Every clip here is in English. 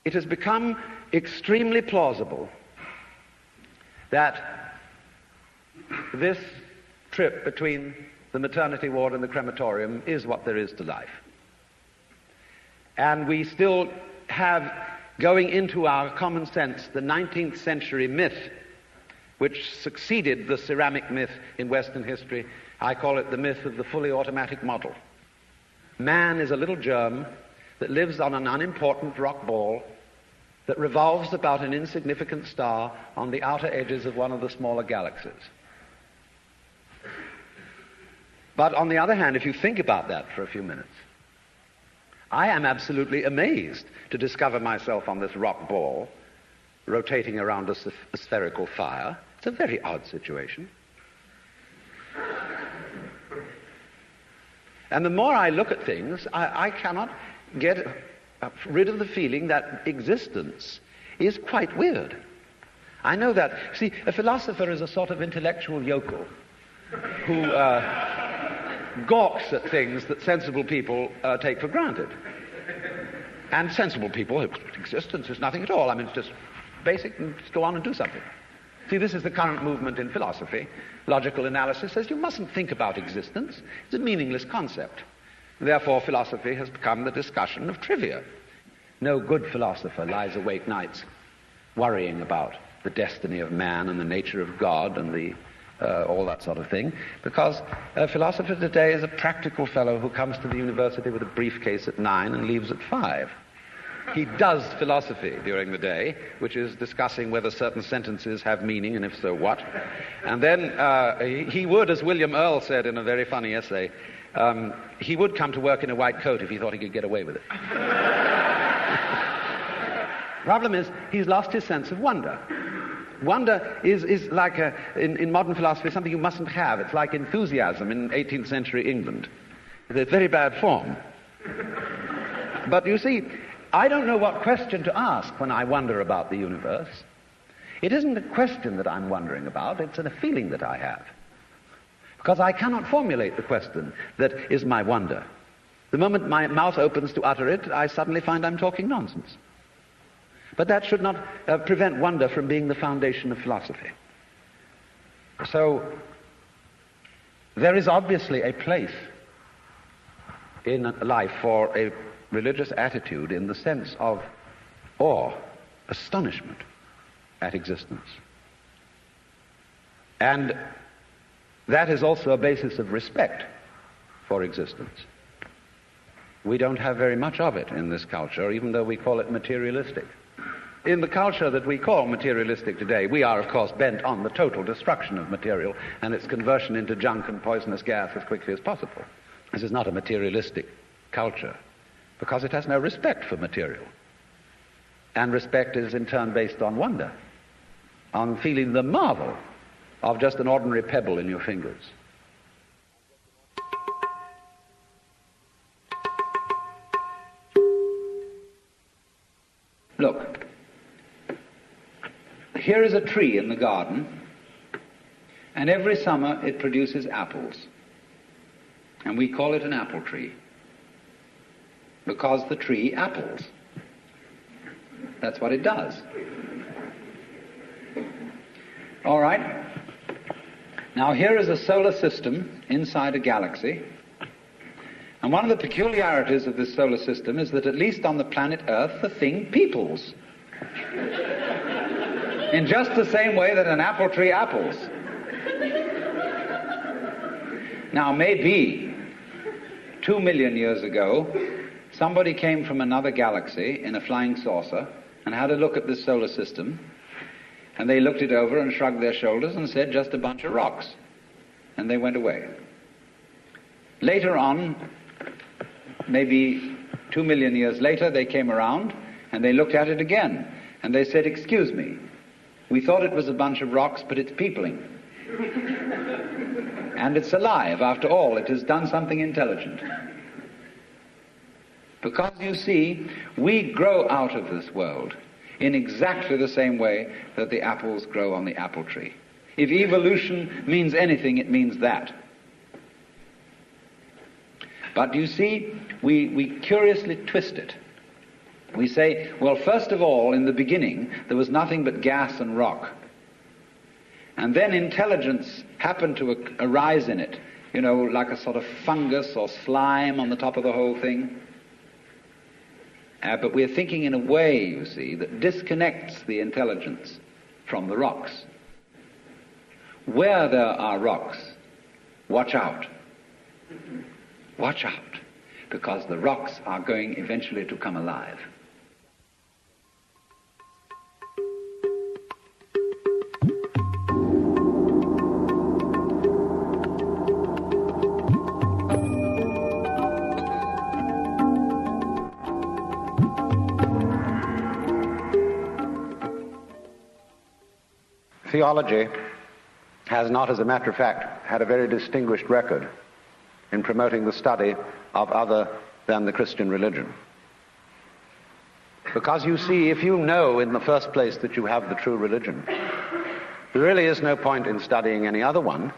it has become extremely plausible that this trip between the maternity ward and the crematorium is what there is to life. And we still have going into our common sense the 19th century myth which succeeded the ceramic myth in Western history. I call it the myth of the fully automatic model. Man is a little germ that lives on an unimportant rock ball that revolves about an insignificant star on the outer edges of one of the smaller galaxies. But on the other hand, if you think about that for a few minutes, I am absolutely amazed to discover myself on this rock ball rotating around a spherical fire. It's a very odd situation. And the more I look at things, I cannot get rid of the feeling that existence is quite weird. I know that. See, a philosopher is a sort of intellectual yokel who gawks at things that sensible people take for granted. And sensible people, existence is nothing at all. I mean, it's just basic, and just go on and do something. See, this is the current movement in philosophy. Logical analysis says you mustn't think about existence. It's a meaningless concept. Therefore, philosophy has become the discussion of trivia. No good philosopher lies awake nights worrying about the destiny of man and the nature of God and all that sort of thing, because a philosopher today is a practical fellow who comes to the university with a briefcase at 9 and leaves at 5. He does philosophy during the day, which is discussing whether certain sentences have meaning, and if so, what. And then he would, as William Earle said in a very funny essay, he would come to work in a white coat if he thought he could get away with it. Problem is, he's lost his sense of wonder. Wonder is like, in modern philosophy, something you mustn't have. It's like enthusiasm in 18th century England. It's a very bad form. But you see, I don't know what question to ask when I wonder about the universe. It isn't a question that I'm wondering about, it's a feeling that I have. Because I cannot formulate the question that is my wonder. The moment my mouth opens to utter it, I suddenly find I'm talking nonsense. But that should not prevent wonder from being the foundation of philosophy. So, there is obviously a place in life for a religious attitude in the sense of awe, astonishment at existence. And that is also a basis of respect for existence. We don't have very much of it in this culture, even though we call it materialistic. In the culture that we call materialistic today, we are, of course, bent on the total destruction of material and its conversion into junk and poisonous gas as quickly as possible. This is not a materialistic culture, because it has no respect for material. And respect is in turn based on wonder, on feeling the marvel of just an ordinary pebble in your fingers. Look, here is a tree in the garden, and every summer it produces apples. And we call it an apple tree, because the tree apples. That's what it does. All right. Now here is a solar system inside a galaxy. And one of the peculiarities of this solar system is that at least on the planet Earth, the thing peoples. In just the same way that an apple tree apples. Now maybe 2 million years ago, somebody came from another galaxy in a flying saucer and had a look at this solar system, and they looked it over and shrugged their shoulders and said, just a bunch of rocks. And they went away. Later on, maybe 2 million years later, they came around and they looked at it again. And they said, excuse me, we thought it was a bunch of rocks, but it's peopling. And it's alive. After all, it has done something intelligent. Because, you see, we grow out of this world in exactly the same way that the apples grow on the apple tree. If evolution means anything, it means that. But you see, we curiously twist it We say, well, first of all, in the beginning, there was nothing but gas and rock. And then intelligence happened to arise in it, like a sort of fungus or slime on the top of the whole thing. But we're thinking in a way, you see, that disconnects the intelligence from the rocks. Where there are rocks, watch out. Watch out, because the rocks are going eventually to come alive. Theology has not, as a matter of fact, had a very distinguished record in promoting the study of other than the Christian religion. Because you see, if you know in the first place that you have the true religion, there really is no point in studying any other one,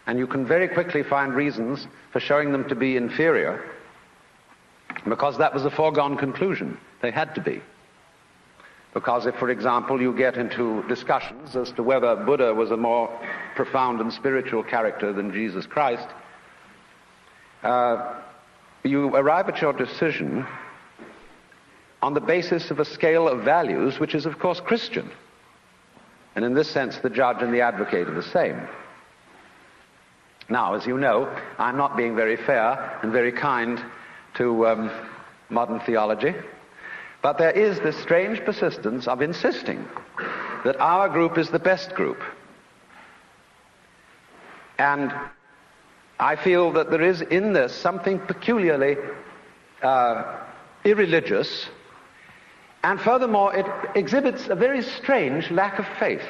and you can very quickly find reasons for showing them to be inferior, because that was a foregone conclusion. They had to be. Because if, for example, you get into discussions as to whether Buddha was a more profound and spiritual character than Jesus Christ, you arrive at your decision on the basis of a scale of values which is, of course, Christian. And in this sense, the judge and the advocate are the same. Now, as you know, I'm not being very fair and very kind to modern theology. But there is this strange persistence of insisting that our group is the best group. And I feel that there is in this something peculiarly irreligious, and furthermore it exhibits a very strange lack of faith.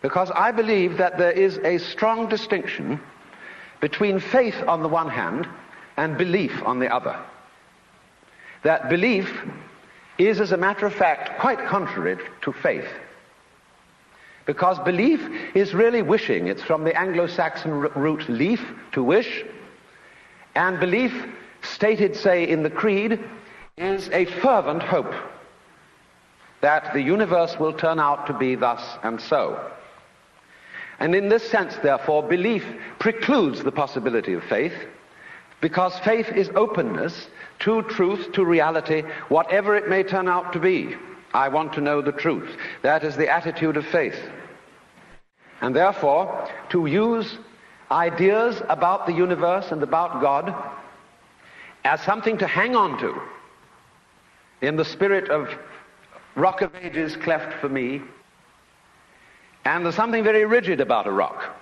Because I believe that there is a strong distinction between faith on the one hand and belief on the other. That belief is, as a matter of fact, quite contrary to faith. Because belief is really wishing. It's from the Anglo-Saxon root leaf, to wish. And belief, stated, say, in the Creed, is a fervent hope that the universe will turn out to be thus and so. And in this sense, therefore, belief precludes the possibility of faith, because faith is openness to truth, to reality, whatever it may turn out to be. I want to know the truth. That is the attitude of faith. And therefore, to use ideas about the universe and about God as something to hang on to, in the spirit of Rock of Ages cleft for me, and there's something very rigid about a rock.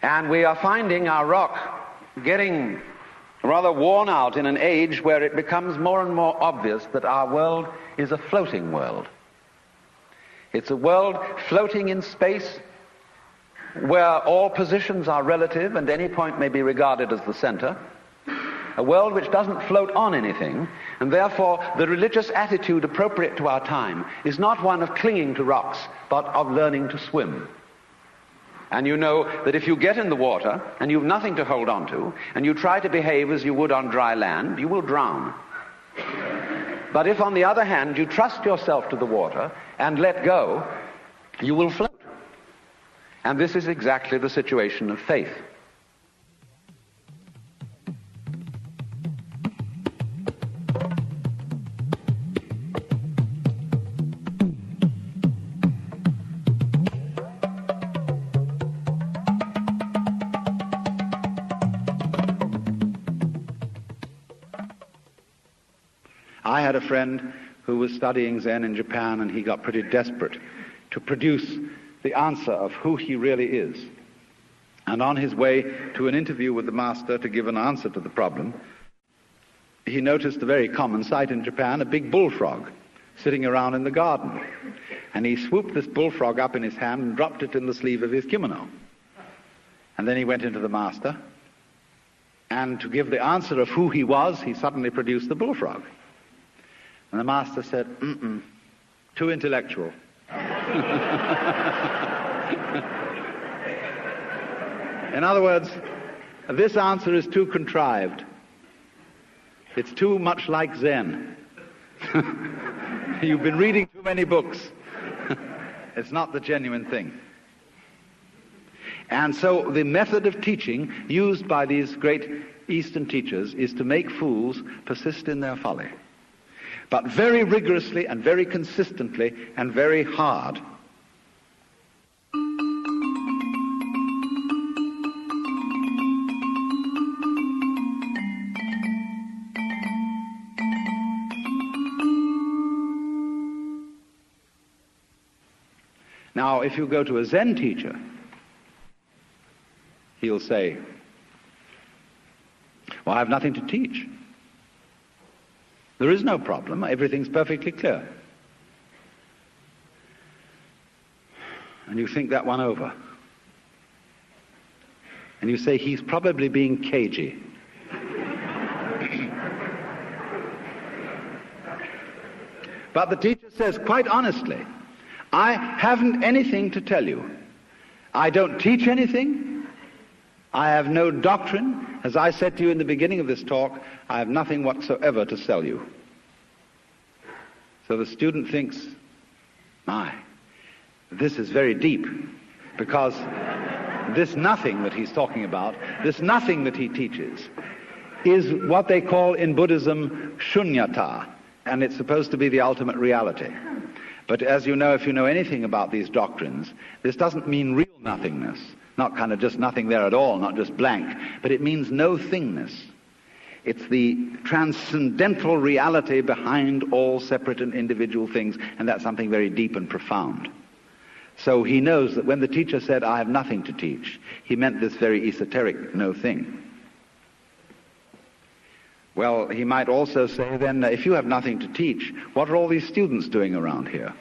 And we are finding our rock getting rather worn out in an age where it becomes more and more obvious that our world is a floating world. It's a world floating in space where all positions are relative and any point may be regarded as the center. A world which doesn't float on anything, and therefore the religious attitude appropriate to our time is not one of clinging to rocks, but of learning to swim. And you know that if you get in the water and you've nothing to hold on to, and you try to behave as you would on dry land, you will drown. But if, on the other hand, you trust yourself to the water and let go, you will float. And this is exactly the situation of faith. I had a friend who was studying Zen in Japan, and he got pretty desperate to produce the answer of who he really is. And on his way to an interview with the master to give an answer to the problem, he noticed a very common sight in Japan, a big bullfrog sitting around in the garden. And he swooped this bullfrog up in his hand and dropped it in the sleeve of his kimono. And then he went into the master, And to give the answer of who he was, he suddenly produced the bullfrog. And the master said, too intellectual. In other words, this answer is too contrived. It's too much like Zen. You've been reading too many books. It's not the genuine thing. And so the method of teaching used by these great Eastern teachers is to make fools persist in their folly, but very rigorously and very consistently and very hard. Now, if you go to a Zen teacher, he'll say, well, I have nothing to teach. There is no problem. Everything's perfectly clear. And you think that one over. And you say, he's probably being cagey. But the teacher says, quite honestly, I haven't anything to tell you. I don't teach anything. I have no doctrine. As I said to you in the beginning of this talk, I have nothing whatsoever to sell you. So the student thinks, my, this is very deep, because this nothing that he's talking about, this nothing that he teaches, is what they call in Buddhism shunyata, and it's supposed to be the ultimate reality. But as you know, if you know anything about these doctrines, this doesn't mean real nothingness, not kind of just nothing there at all, not just blank, but it means no thingness. It's the transcendental reality behind all separate and individual things, and that's something very deep and profound. So he knows that when the teacher said, I have nothing to teach, he meant this very esoteric no thing. Well, he might also say then, if you have nothing to teach, what are all these students doing around here?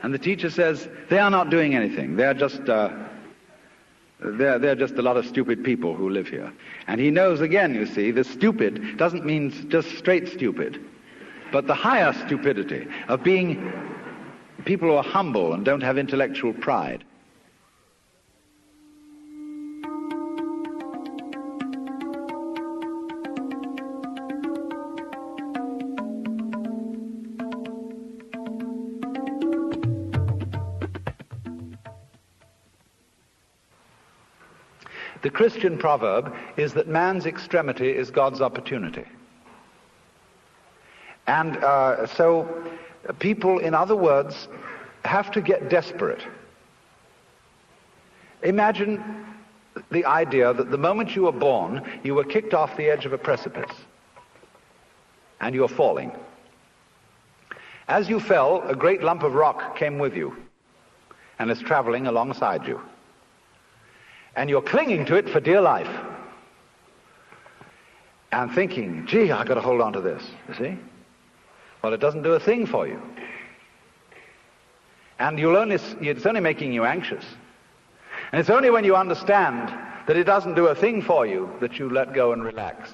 And the teacher says, they are not doing anything. They're just they're just a lot of stupid people who live here. And he knows again, you see, the stupid doesn't mean just straight stupid, but the higher stupidity of being people who are humble and don't have intellectual pride. The Christian proverb is that man's extremity is God's opportunity. And so people, in other words, have to get desperate. Imagine the idea that the moment you were born, you were kicked off the edge of a precipice, and you're falling. As you fell, a great lump of rock came with you, and is traveling alongside you. And you're clinging to it for dear life. And thinking, gee, I've got to hold on to this, you see? Well, it doesn't do a thing for you. And it's only making you anxious. And it's only when you understand that it doesn't do a thing for you that you let go and relax.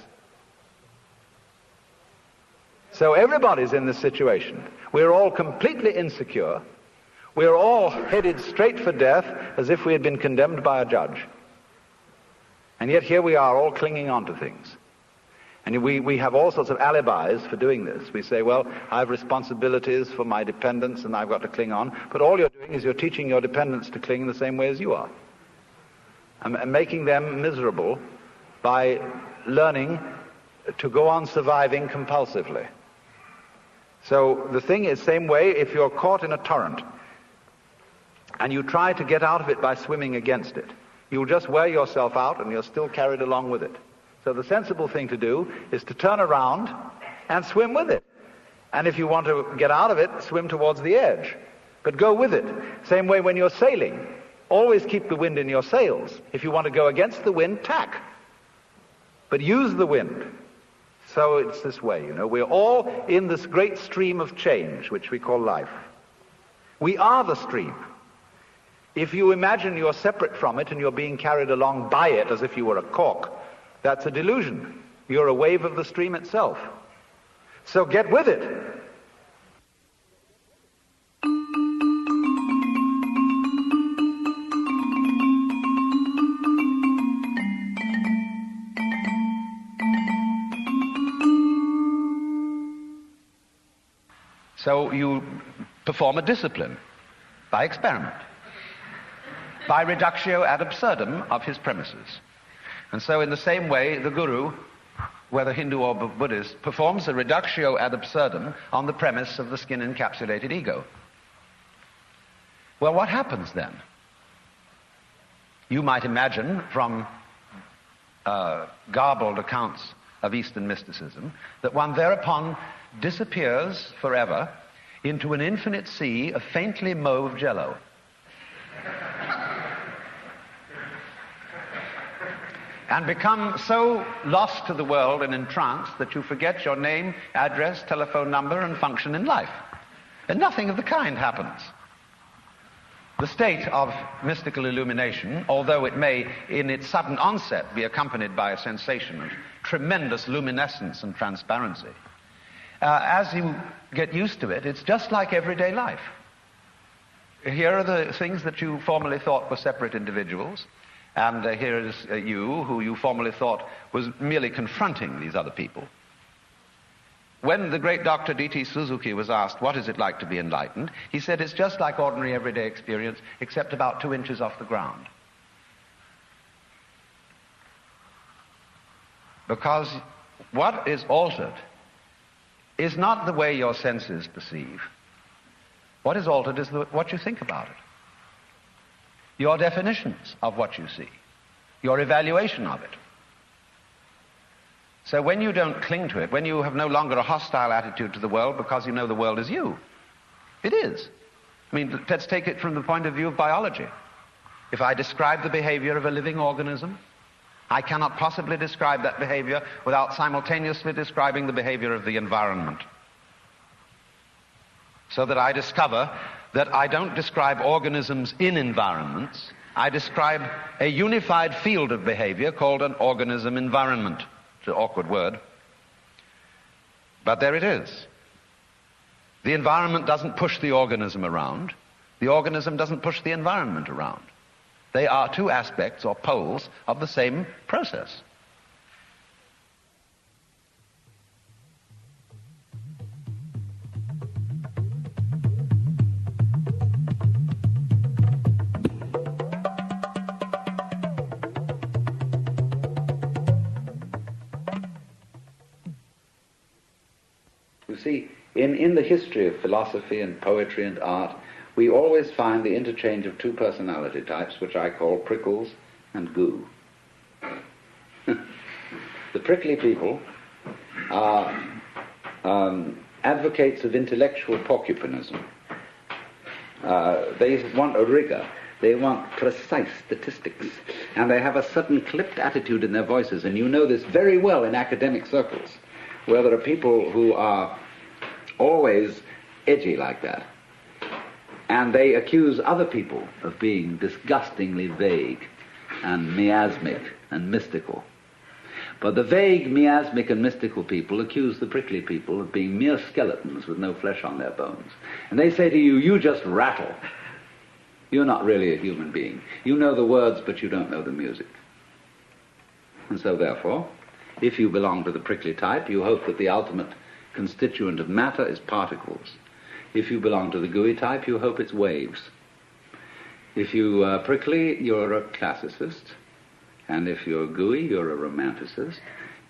So everybody's in this situation. We're all completely insecure. We're all headed straight for death as if we had been condemned by a judge. And yet here we are all clinging on to things. And we have all sorts of alibis for doing this. We say, well, I have responsibilities for my dependents and I've got to cling on. But all you're doing is you're teaching your dependents to cling the same way as you are. And making them miserable by learning to go on surviving compulsively. So the thing is, same way, if you're caught in a torrent, and you try to get out of it by swimming against it, you'll just wear yourself out and you're still carried along with it. So the sensible thing to do is to turn around and swim with it. And if you want to get out of it, swim towards the edge. But go with it. Same way when you're sailing. Always keep the wind in your sails. If you want to go against the wind, tack. But use the wind. So it's this way, you know. We're all in this great stream of change, which we call life. We are the stream. If you imagine you're separate from it and you're being carried along by it as if you were a cork, that's a delusion. You're a wave of the stream itself. So get with it. So you perform a discipline by experiment, by reductio ad absurdum of his premises. And so in the same way, the guru, whether Hindu or Buddhist, performs a reductio ad absurdum on the premise of the skin-encapsulated ego. Well, what happens then? You might imagine from garbled accounts of Eastern mysticism that one thereupon disappears forever into an infinite sea of faintly mauve jello. And become so lost to the world and entranced that you forget your name, address, telephone number, and function in life. And nothing of the kind happens. The state of mystical illumination, although it may, in its sudden onset, be accompanied by a sensation of tremendous luminescence and transparency, as you get used to it, it's just like everyday life. Here are the things that you formerly thought were separate individuals, and here is you, who you formerly thought was merely confronting these other people. When the great Dr. D.T. Suzuki was asked, what is it like to be enlightened? He said, it's just like ordinary everyday experience, except about 2 inches off the ground. Because what is altered is not the way your senses perceive. What is altered is what you think about it. Your definitions of what you see. Your evaluation of it. So when you don't cling to it, when you have no longer a hostile attitude to the world because you know the world is you, it is. I mean, let's take it from the point of view of biology. If I describe the behavior of a living organism, I cannot possibly describe that behavior without simultaneously describing the behavior of the environment. So that I discover that I don't describe organisms in environments, I describe a unified field of behavior called an organism environment. It's an awkward word, but there it is. The environment doesn't push the organism around. The organism doesn't push the environment around. They are two aspects or poles of the same process. You see, in the history of philosophy and poetry and art, we always find the interchange of two personality types, which I call Prickles and Goo. The prickly people are advocates of intellectual porcupinism. They want a rigor. They want precise statistics. And they have a certain clipped attitude in their voices. And you know this very well in academic circles, where there are people who are always edgy like that. And they accuse other people of being disgustingly vague and miasmic and mystical. But the vague, miasmic and mystical people accuse the prickly people of being mere skeletons with no flesh on their bones. And they say to you, you just rattle. You're not really a human being. You know the words, but you don't know the music. And so therefore, if you belong to the prickly type, you hope that the ultimate constituent of matter is particles. If you belong to the gooey type, you hope it's waves. If you are prickly, you're a classicist. And if you're gooey, you're a romanticist.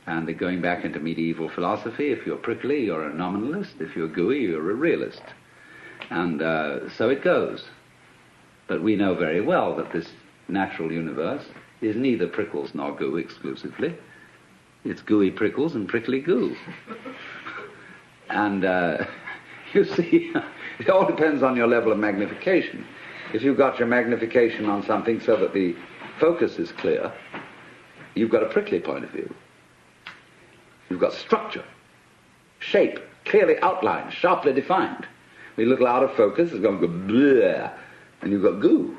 And going back into medieval philosophy, if you're prickly, you're a nominalist. If you're gooey, you're a realist. And so it goes. But we know very well that this natural universe is neither prickles nor goo exclusively. It's gooey prickles and prickly goo. And you see, it all depends on your level of magnification. If you've got your magnification on something so that the focus is clear, you've got a prickly point of view. You've got structure, shape, clearly outlined, sharply defined. When you look out of focus, it's going to go bleh, and you've got goo.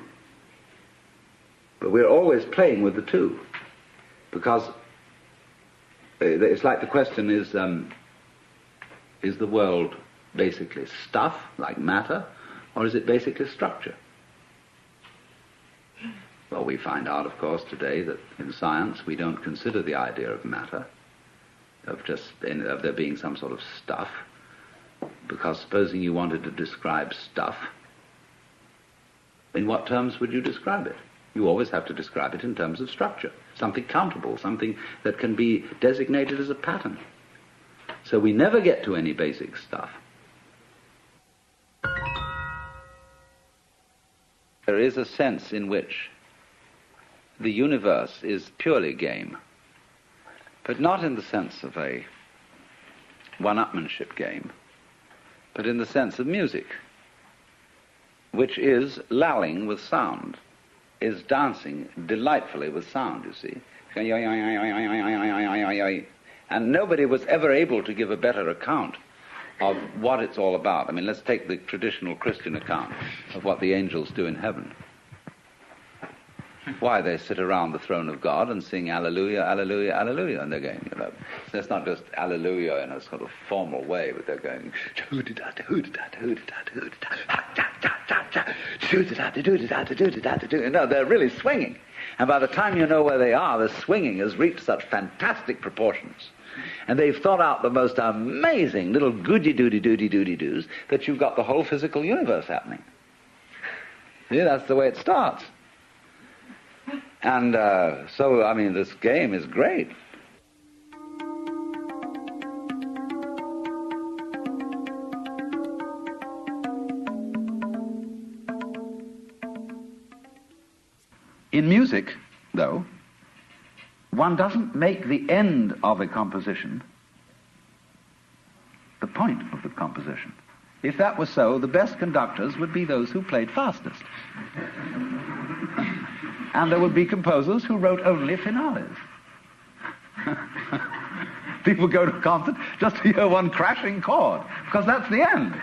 But we're always playing with the two, because it's like the question is the world basically stuff, like matter, or is it basically structure? Well, we find out, of course, today that in science we don't consider the idea of matter, of there being some sort of stuff, because supposing you wanted to describe stuff, in what terms would you describe it? You always have to describe it in terms of structure, something countable, something that can be designated as a pattern. So we never get to any basic stuff. There is a sense in which the universe is purely game, but not in the sense of a one-upmanship game, but in the sense of music, which is lalling with sound, is dancing delightfully with sound, you see. And nobody was ever able to give a better account of what it's all about. I mean, let's take the traditional Christian account of what the angels do in heaven. Why, they sit around the throne of God and sing Alleluia, Alleluia, Alleluia, and they're going, you know, so it's not just Alleluia in a sort of formal way, but they're going, no, they're really swinging. And by the time you know where they are, the swinging has reached such fantastic proportions. And they've thought out the most amazing little goody-doody-doody-doody-doos that you've got the whole physical universe happening. See, that's the way it starts. And so, I mean, this game is great. In music, though, one doesn't make the end of a composition the point of the composition. If that was so, the best conductors would be those who played fastest. And there would be composers who wrote only finales. People go to a concert just to hear one crashing chord, because that's the end.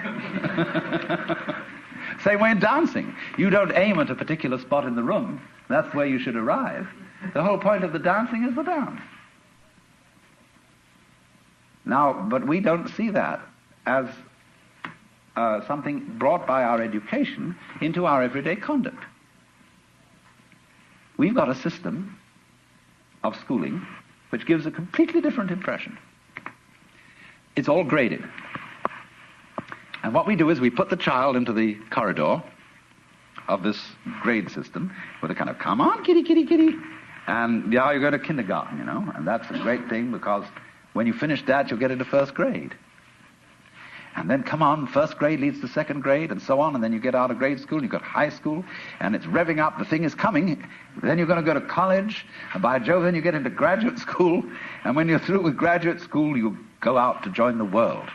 Same way in dancing. You don't aim at a particular spot in the room. That's where you should arrive. The whole point of the dancing is the dance. Now, but we don't see that as something brought by our education into our everyday conduct. We've got a system of schooling which gives a completely different impression. It's all graded. And what we do is we put the child into the corridor of this grade system with a kind of, come on, kitty, kitty, kitty. And yeah, you go to kindergarten, you know, and that's a great thing, because when you finish that, you'll get into first grade. And then, come on, first grade leads to second grade, and so on, and then you get out of grade school, and you've got high school, and it's revving up, the thing is coming. Then you're going to go to college, and by Jove, then you get into graduate school, and when you're through with graduate school, you go out to join the world.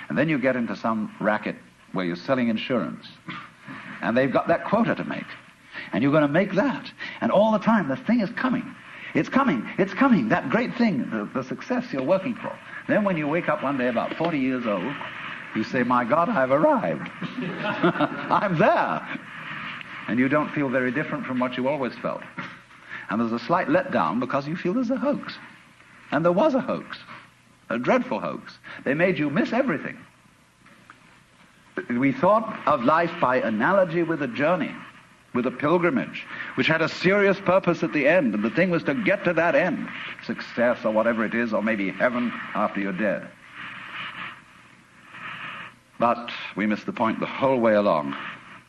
And then you get into some racket where you're selling insurance, and they've got that quota to make, and you're going to make that, and all the time, the thing is coming. It's coming, it's coming, that great thing, the success you're working for. Then when you wake up one day about 40 years old, you say, my God, I've arrived. I'm there. And you don't feel very different from what you always felt. And there's a slight letdown because you feel there's a hoax. And there was a hoax, a dreadful hoax. They made you miss everything. We thought of life by analogy with a journey, with a pilgrimage, which had a serious purpose at the end, and the thing was to get to that end, success or whatever it is, or maybe heaven after you're dead. But we missed the point the whole way along.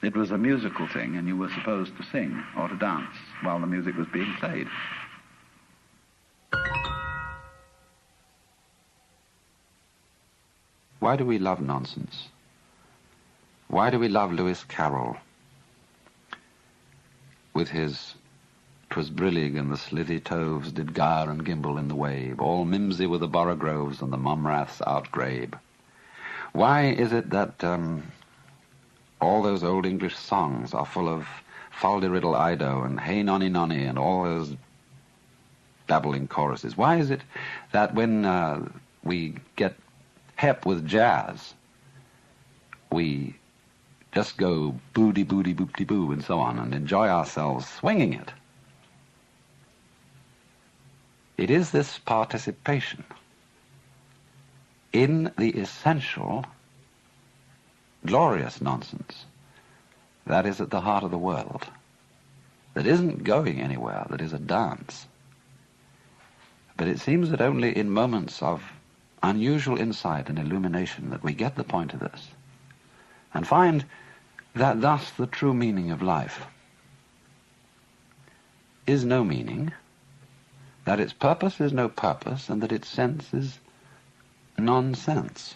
It was a musical thing, and you were supposed to sing or to dance while the music was being played. Why do we love nonsense? Why do we love Lewis Carroll with his "'Twas brillig and the slithy toves did gyre and gimble in the wave, all mimsy were the borogroves and the mumraths outgrabe"? Why is it that all those old English songs are full of "Fal-de-riddle Ido" and "Hey nonny nonny" and all those babbling choruses? Why is it that when we get hep with jazz, we just go booty booty boopty boo and so on and enjoy ourselves swinging it? It is this participation in the essential, glorious nonsense that is at the heart of the world, that isn't going anywhere, that is a dance. But it seems that only in moments of unusual insight and illumination that we get the point of this, and find that thus the true meaning of life is no meaning, that its purpose is no purpose, and that its sense is nonsense.